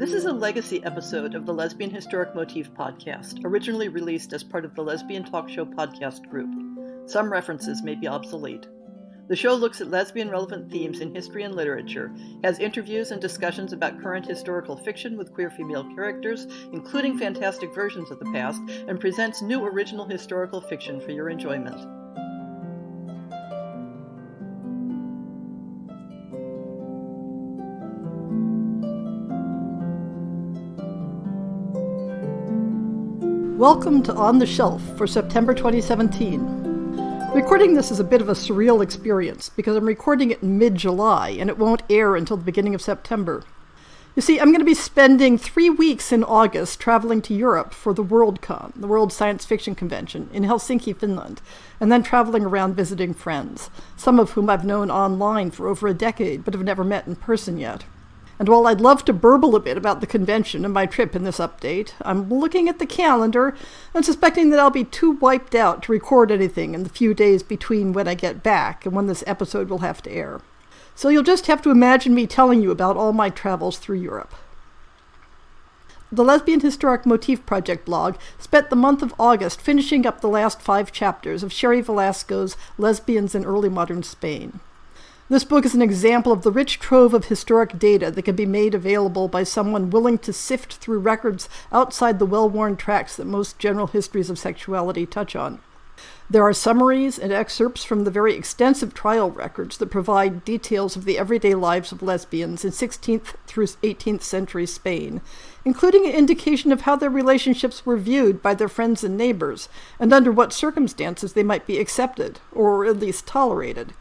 This is a legacy episode of the Lesbian Historic Motif Podcast, originally released as part of the Lesbian Talk Show podcast group. Some references may be obsolete. The show looks at lesbian-relevant themes in history and literature, has interviews and discussions about current historical fiction with queer female characters, including fantastic versions of the past, and presents new original historical fiction for your enjoyment. Welcome to On the Shelf for September 2017. Recording this is a bit of a surreal experience because I'm recording it in mid-July and it won't air until the beginning of September. You see, I'm going to be spending 3 weeks in August traveling to Europe for the WorldCon, the World Science Fiction Convention, in Helsinki, Finland, and then traveling around visiting friends, some of whom I've known online for over a decade but have never met in person yet. And while I'd love to burble a bit about the convention and my trip in this update, I'm looking at the calendar and suspecting that I'll be too wiped out to record anything in the few days between when I get back and when this episode will have to air. So you'll just have to imagine me telling you about all my travels through Europe. The Lesbian Historic Motif Project blog spent the month of August finishing up the last 5 chapters of Sherry Velasco's Lesbians in Early Modern Spain. This book is an example of the rich trove of historic data that can be made available by someone willing to sift through records outside the well-worn tracks that most general histories of sexuality touch on. There are summaries and excerpts from the very extensive trial records that provide details of the everyday lives of lesbians in 16th through 18th century Spain, including an indication of how their relationships were viewed by their friends and neighbors, and under what circumstances they might be accepted, or at least tolerated.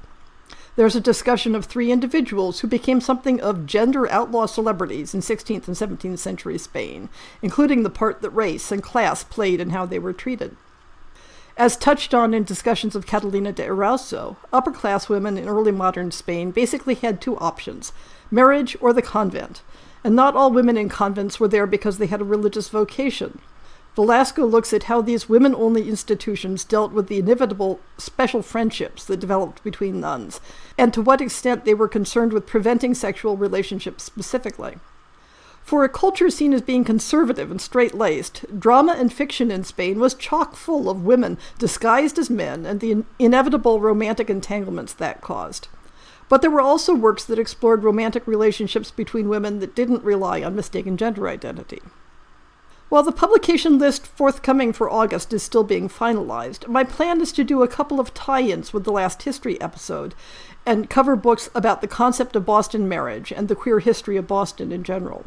There's a discussion of 3 individuals who became something of gender outlaw celebrities in 16th and 17th century Spain, including the part that race and class played in how they were treated. As touched on in discussions of Catalina de Erauso, upper-class women in early modern Spain basically had 2 options, marriage or the convent, and not all women in convents were there because they had a religious vocation. Velasco looks at how these women-only institutions dealt with the inevitable special friendships that developed between nuns, and to what extent they were concerned with preventing sexual relationships specifically. For a culture seen as being conservative and straight-laced, drama and fiction in Spain was chock full of women disguised as men and the inevitable romantic entanglements that caused. But there were also works that explored romantic relationships between women that didn't rely on mistaken gender identity. While the publication list forthcoming for August is still being finalized, my plan is to do a couple of tie-ins with the last history episode and cover books about the concept of Boston marriage and the queer history of Boston in general.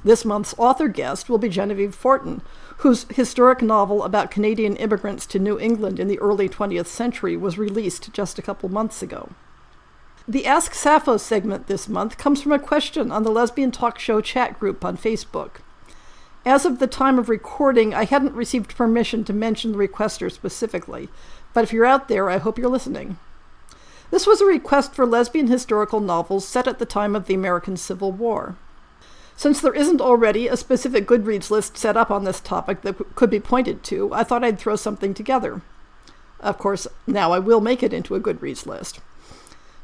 This month's author guest will be Genevieve Fortin, whose historic novel about Canadian immigrants to New England in the early 20th century was released just a couple months ago. The Ask Sappho segment this month comes from a question on the Lesbian Talk Show chat group on Facebook. As of the time of recording, I hadn't received permission to mention the requester specifically, but if you're out there, I hope you're listening. This was a request for lesbian historical novels set at the time of the American Civil War. Since there isn't already a specific Goodreads list set up on this topic that could be pointed to, I thought I'd throw something together. Of course, now I will make it into a Goodreads list.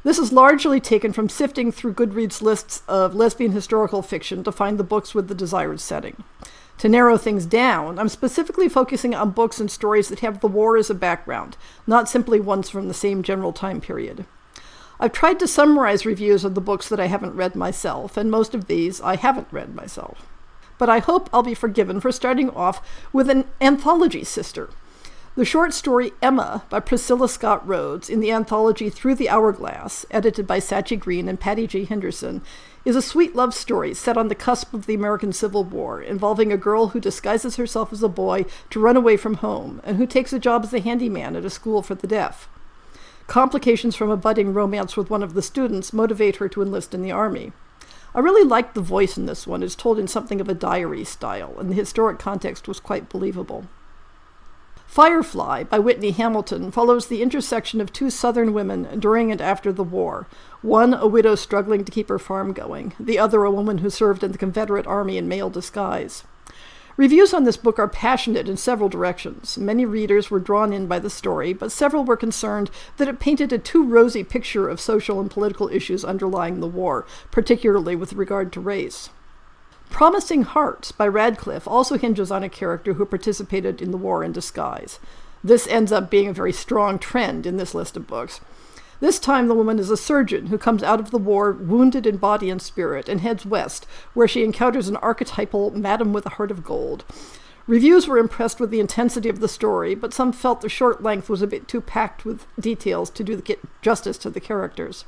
This is largely taken from sifting through Goodreads lists of lesbian historical fiction to find the books with the desired setting. To narrow things down, I'm specifically focusing on books and stories that have the war as a background, not simply ones from the same general time period. I've tried to summarize reviews of the books that I haven't read myself, and most of these I haven't read myself. But I hope I'll be forgiven for starting off with an anthology sister. The short story Emma by Priscilla Scott Rhodes in the anthology Through the Hourglass, edited by Sachi Green and Patty G. Henderson, is a sweet love story set on the cusp of the American Civil War, involving a girl who disguises herself as a boy to run away from home, and who takes a job as a handyman at a school for the deaf. Complications from a budding romance with one of the students motivate her to enlist in the army. I really liked the voice in this one. It's told in something of a diary style, and the historic context was quite believable. Firefly by Whitney Hamilton follows the intersection of 2 Southern women during and after the war, one a widow struggling to keep her farm going, the other a woman who served in the Confederate Army in male disguise. Reviews on this book are passionate in several directions. Many readers were drawn in by the story, but several were concerned that it painted a too rosy picture of social and political issues underlying the war, particularly with regard to race. Promising Hearts by Radcliffe also hinges on a character who participated in the war in disguise. This ends up being a very strong trend in this list of books. This time the woman is a surgeon who comes out of the war wounded in body and spirit and heads west, where she encounters an archetypal madam with a heart of gold. Reviews were impressed with the intensity of the story, but some felt the short length was a bit too packed with details to do justice to the characters.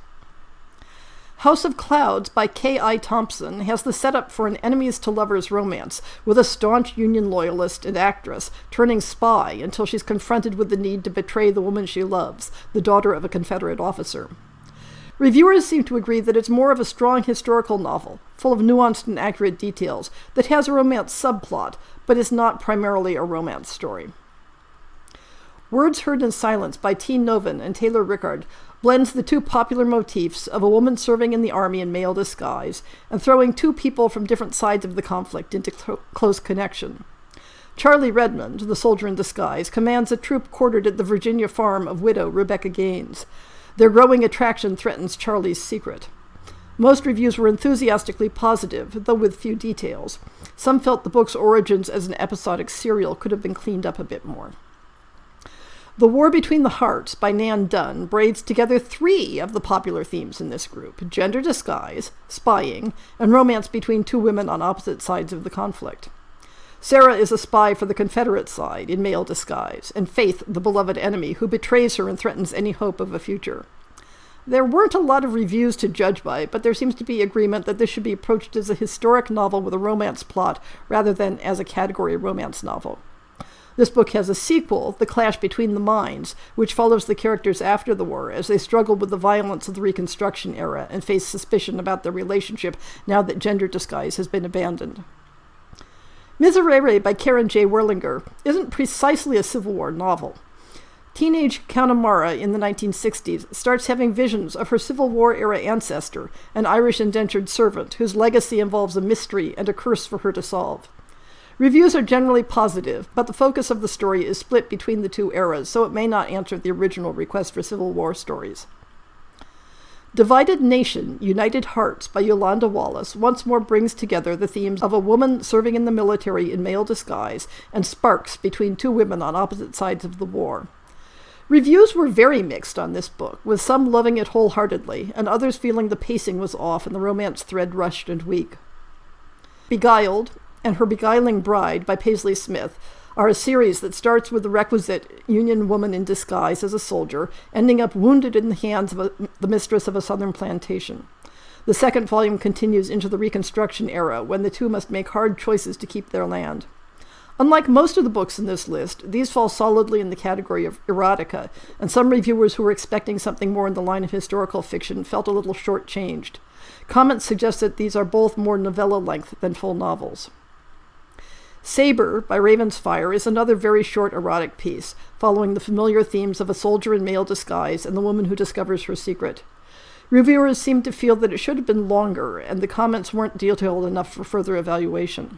House of Clouds by K.I. Thompson has the setup for an enemies-to-lovers romance, with a staunch Union loyalist and actress turning spy until she's confronted with the need to betray the woman she loves, the daughter of a Confederate officer. Reviewers seem to agree that it's more of a strong historical novel, full of nuanced and accurate details, that has a romance subplot, but is not primarily a romance story. Words Heard in Silence by T. Novin and Taylor Rickard blends the two popular motifs of a woman serving in the army in male disguise and throwing two people from different sides of the conflict into close connection. Charlie Redmond, the soldier in disguise, commands a troop quartered at the Virginia farm of widow Rebecca Gaines. Their growing attraction threatens Charlie's secret. Most reviews were enthusiastically positive, though with few details. Some felt the book's origins as an episodic serial could have been cleaned up a bit more. The War Between the Hearts by Nan Dunn braids together three of the popular themes in this group: gender disguise, spying, and romance between two women on opposite sides of the conflict. Sarah is a spy for the Confederate side in male disguise, and Faith the beloved enemy who betrays her and threatens any hope of a future. There weren't a lot of reviews to judge by, but there seems to be agreement that this should be approached as a historic novel with a romance plot rather than as a category romance novel. This book has a sequel, The Clash Between the Minds, which follows the characters after the war as they struggle with the violence of the Reconstruction era and face suspicion about their relationship now that gender disguise has been abandoned. Miserere by Karen J. Werlinger isn't precisely a Civil War novel. Teenage Connemara in the 1960s starts having visions of her Civil War-era ancestor, an Irish indentured servant whose legacy involves a mystery and a curse for her to solve. Reviews are generally positive, but the focus of the story is split between the two eras, so it may not answer the original request for Civil War stories. Divided Nation, United Hearts by Yolanda Wallace once more brings together the themes of a woman serving in the military in male disguise and sparks between two women on opposite sides of the war. Reviews were very mixed on this book, with some loving it wholeheartedly and others feeling the pacing was off and the romance thread rushed and weak. Beguiled and Her Beguiling Bride by Paisley Smith are a series that starts with the requisite Union woman in disguise as a soldier, ending up wounded in the hands of the mistress of a southern plantation. The second volume continues into the Reconstruction era, when the two must make hard choices to keep their land. Unlike most of the books in this list, these fall solidly in the category of erotica, and some reviewers who were expecting something more in the line of historical fiction felt a little shortchanged. Comments suggest that these are both more novella-length than full novels. Sabre by Ravensfire is another very short erotic piece, following the familiar themes of a soldier in male disguise and the woman who discovers her secret. Reviewers seem to feel that it should have been longer, and the comments weren't detailed enough for further evaluation.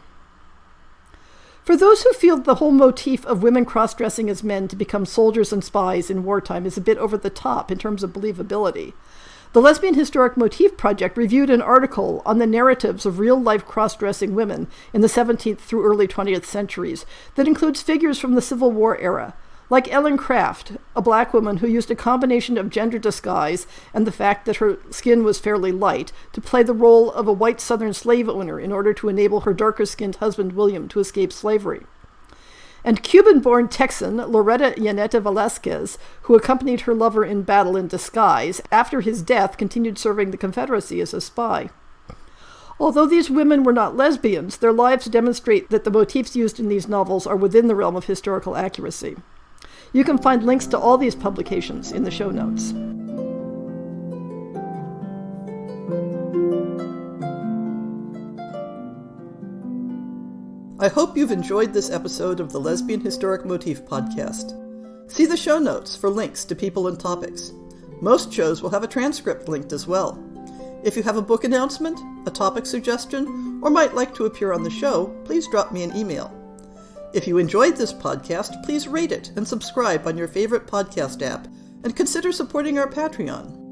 For those who feel the whole motif of women cross-dressing as men to become soldiers and spies in wartime is a bit over the top in terms of believability, the Lesbian Historic Motif Project reviewed an article on the narratives of real-life cross-dressing women in the 17th through early 20th centuries that includes figures from the Civil War era, like Ellen Craft, a black woman who used a combination of gender disguise and the fact that her skin was fairly light to play the role of a white Southern slave owner in order to enable her darker-skinned husband William to escape slavery. And Cuban-born Texan Loretta Yaneta Velasquez, who accompanied her lover in battle in disguise, after his death continued serving the Confederacy as a spy. Although these women were not lesbians, their lives demonstrate that the motifs used in these novels are within the realm of historical accuracy. You can find links to all these publications in the show notes. I hope you've enjoyed this episode of the Lesbian Historic Motif Podcast. See the show notes for links to people and topics. Most shows will have a transcript linked as well. If you have a book announcement, a topic suggestion, or might like to appear on the show, please drop me an email. If you enjoyed this podcast, please rate it and subscribe on your favorite podcast app, and consider supporting our Patreon.